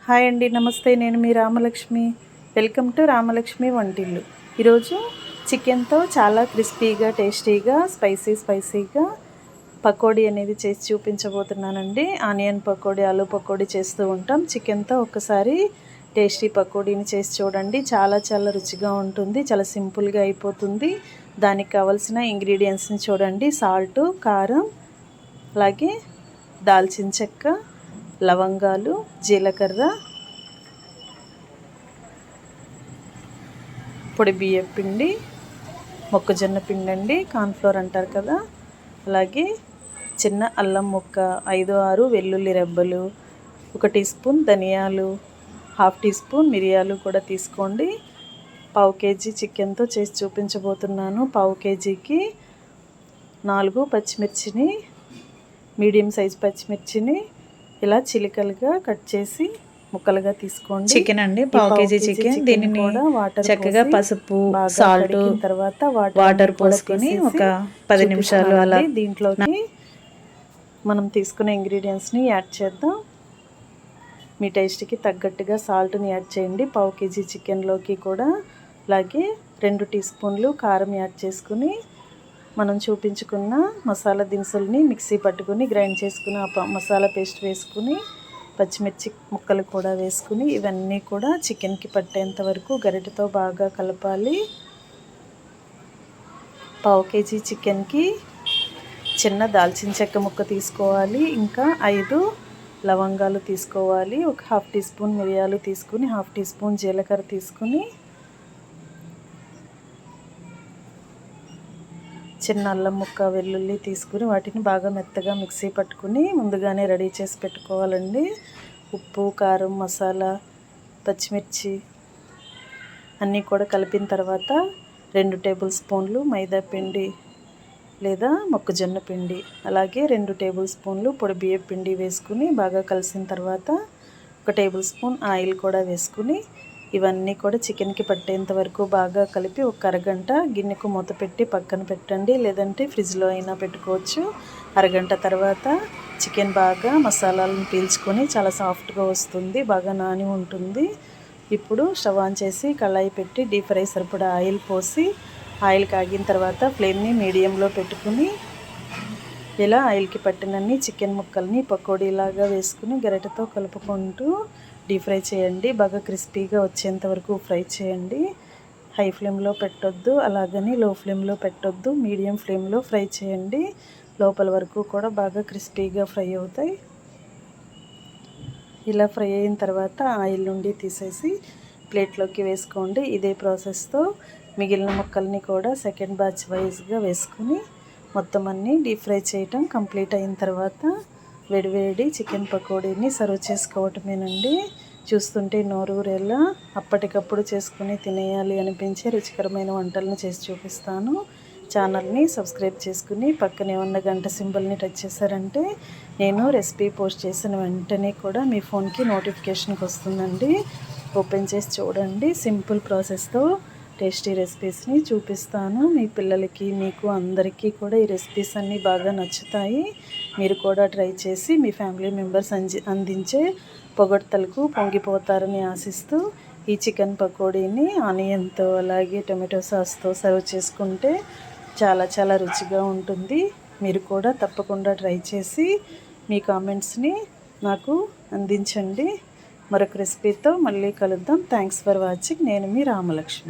Hi అండి, నమస్తే. నేను మీ రామలక్ష్మి. వెల్కమ్ టు రామలక్ష్మి వంటిల్లు. ఈరోజు చికెన్తో చాలా క్రిస్పీగా, టేస్టీగా, స్పైసీగా పకోడీ అనేది చేసి చూపించబోతున్నానండి. ఆనియన్ పకోడీ, ఆలూ పకోడీ చేస్తూ ఉంటాం. చికెన్తో ఒక్కసారి టేస్టీ పకోడీని చేసి చూడండి. చాలా రుచిగా ఉంటుంది. చాలా సింపుల్గా అయిపోతుంది. దానికి కావాల్సిన ఇంగ్రీడియంట్స్ని చూడండి. సాల్టు, కారం, అలాగే దాల్చిన చెక్క, లవంగాలు, జీలకర్ర, పొడి బియ్యం పిండి, మొక్కజొన్న పిండి అండి, కార్న్ఫ్లోర్ అంటారు కదా, అలాగే చిన్న అల్లం ముక్క, 5-6 వెల్లుల్లి రెబ్బలు, 1 టీ స్పూన్ ధనియాలు, 1/2 టీ స్పూన్ మిరియాలు కూడా తీసుకోండి. 1/2 కేజీ చికెన్తో చేసి చూపించబోతున్నాను. 1/2 కేజీకి 4 పచ్చిమిర్చిని, మీడియం సైజ్ పచ్చిమిర్చిని ఇలా చిలికలుగా కట్ చేసి ముక్కలుగా తీసుకోండి. చికెన్ అండి, 1/2 కేజీ చికెన్. దీనిని చక్కగా పసుపు, సాల్ట్, తర్వాత వాటర్ పోసుకొని ఒక 10 నిమిషాలు అలా దీంట్లోకి మనం తీసుకునే ఇంగ్రీడియంట్స్ని యాడ్ చేద్దాం. మీ టేస్ట్కి తగ్గట్టుగా సాల్ట్ని యాడ్ చేయండి. 1/2 కేజీ చికెన్లోకి కూడా. అలాగే 2 టీ స్పూన్లు కారం యాడ్ చేసుకుని మనం చూపించుకున్న మసాలా దినుసుల్ని మిక్సీ పట్టుకుని గ్రైండ్ చేసుకుని ఆ మసాలా పేస్ట్ వేసుకుని పచ్చిమిర్చి ముక్కలు కూడా వేసుకుని ఇవన్నీ కూడా చికెన్కి పట్టేంత వరకు గరిటెతో బాగా కలపాలి. 1/2 కేజీ చికెన్కి చిన్న దాల్చిన చెక్క ముక్క తీసుకోవాలి. ఇంకా 5 లవంగాలు తీసుకోవాలి. ఒక 1/2 టీ స్పూన్ మిరియాలు తీసుకుని, 1/2 టీ స్పూన్ జీలకర్ర తీసుకుని, చిన్న అల్లం ముక్క, వెల్లుల్లి తీసుకుని వాటిని బాగా మెత్తగా మిక్సీ పట్టుకుని ముందుగానే రెడీ చేసి పెట్టుకోవాలండి. ఉప్పు, కారం, మసాలా, పచ్చిమిర్చి అన్నీ కూడా కలిపిన తర్వాత 2 టేబుల్ స్పూన్లు మైదా పిండి లేదా మొక్కజొన్న పిండి, అలాగే 2 టేబుల్ స్పూన్లు పొడి బియ్యం పిండి వేసుకుని బాగా కలిసిన తర్వాత 1 టేబుల్ స్పూన్ ఆయిల్ కూడా వేసుకుని ఇవన్నీ కూడా చికెన్కి పట్టేంత వరకు బాగా కలిపి ఒక అరగంట గిన్నెకు మూత పెట్టి పక్కన పెట్టండి. లేదంటే ఫ్రిడ్జ్లో అయినా పెట్టుకోవచ్చు. అరగంట తర్వాత చికెన్ బాగా మసాలాలను పీల్చుకొని చాలా సాఫ్ట్గా వస్తుంది, బాగా నాని ఉంటుంది. ఇప్పుడు స్టవ్ ఆన్ చేసి కళాయి పెట్టి డీప్ ఫ్రై సరిపడా ఆయిల్ పోసి, ఆయిల్ కాగిన తర్వాత ఫ్లేమ్ని మీడియంలో పెట్టుకుని ఇలా ఆయిల్కి పట్టినన్ని చికెన్ ముక్కల్ని పకోడీలాగా వేసుకుని గరిటెతో కలుపుకుంటూ డీప్ ఫ్రై చేయండి. బాగా క్రిస్పీగా వచ్చేంత వరకు ఫ్రై చేయండి. హై ఫ్లేమ్లో పెట్టొద్దు, అలాగని లో ఫ్లేమ్లో పెట్టొద్దు, మీడియం ఫ్లేమ్లో ఫ్రై చేయండి. లోపల వరకు కూడా బాగా క్రిస్పీగా ఫ్రై అవుతాయి. ఇలా ఫ్రై అయిన తర్వాత ఆయిల్ నుండి తీసేసి ప్లేట్లోకి వేసుకోండి. ఇదే ప్రాసెస్తో మిగిలిన ముక్కల్ని కూడా సెకండ్ బ్యాచ్ వైజ్గా వేసుకుని మొత్తం అన్నీ డీప్ ఫ్రై చేయటం కంప్లీట్ అయిన తర్వాత వేడివేడి చికెన్ పకోడీని సర్వ్ చేసుకోవటమేనండి. చూస్తుంటే నోరూరేలా అప్పటికప్పుడు చేసుకుని తినేయాలి అనిపించే రుచికరమైన వంటలను చేసి చూపిస్తాను. ఛానల్ని సబ్స్క్రైబ్ చేసుకుని పక్కనే ఉన్న గంట సింబల్ని టచ్ చేశారంటే నేను రెసిపీ పోస్ట్ చేసిన వెంటనే కూడా మీ ఫోన్కి నోటిఫికేషన్కి వస్తుందండి. ఓపెన్ చేసి చూడండి. సింపుల్ ప్రాసెస్తో టేస్టీ రెసిపీస్ని చూపిస్తాను. మీ పిల్లలకి, మీకు అందరికీ కూడా ఈ రెసిపీస్ అన్నీ బాగా నచ్చుతాయి. మీరు కూడా ట్రై చేసి మీ ఫ్యామిలీ మెంబర్స్ అందించే పొగడ్తలకు పొంగిపోతారని ఆశిస్తూ ఈ చికెన్ పకోడీని ఆనియన్తో అలాగే టొమాటో సాస్తో సర్వ్ చేసుకుంటే చాలా రుచిగా ఉంటుంది. మీరు కూడా తప్పకుండా ట్రై చేసి మీ కామెంట్స్ని నాకు అందించండి. మరొక రెసిపీతో మళ్ళీ కలుద్దాం. Thanks for watching. నేను మీ రామలక్ష్మి.